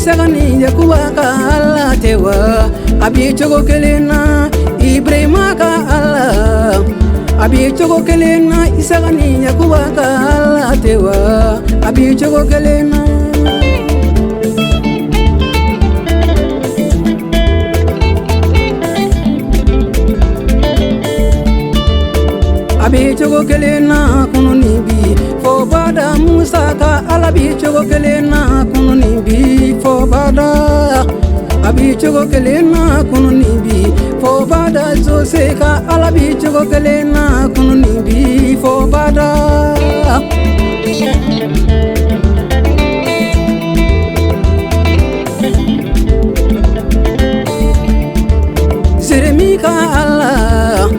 isagani yakuwa ka Allah tewa abi chogo kelena Ibrahima ka Allah abi chogo kelena isagani yakuwa ka Allah tewa abi chogo kelena abi chogo kelena kununi bi fo bada Musa ka Allah bi chogo kelena kununi bi fo bada abi chogo kelena kununi bi fo bada Jose ka Allah bi chogo kelena kununi bi fo bada Jeremi ka Allah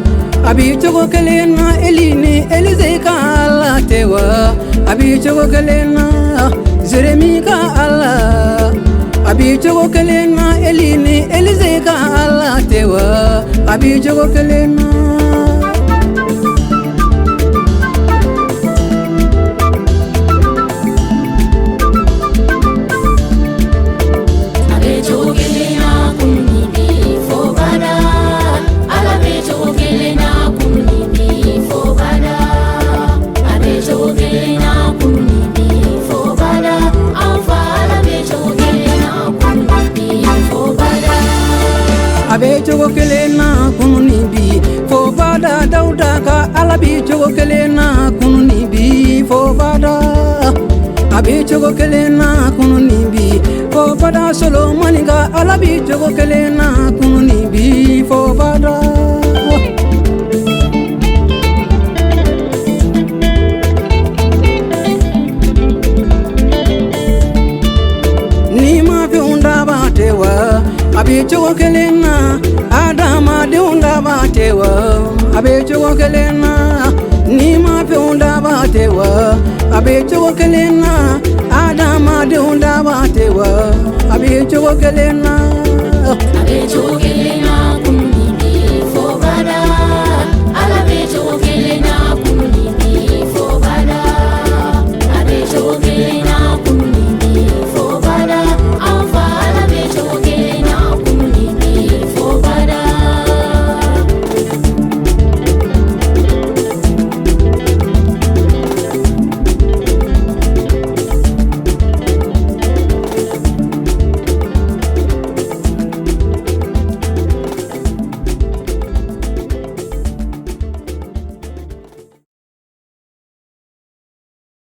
abi chogo kelena Elini Elize ka Allah tewa abi chogo kelena Jeremi ka Allah abi chogo kelena Elini Elize ka Allah tewa abi chogo kelena abe chogo kelena kununi bi fo bada Dauda ka Allah bi chogo kelena kununi bi fo bada abe chogo kelena kununi bi fo bada Solomon ka Allah bi chogo kelena kununi bi fo bada ni ma fi unda ba tewa abi chogo kelena Adama de unda batewa abe chogo kelena ni ma fi unda batewa abe chogo kelena Adama de unda batewa abe chogo kelena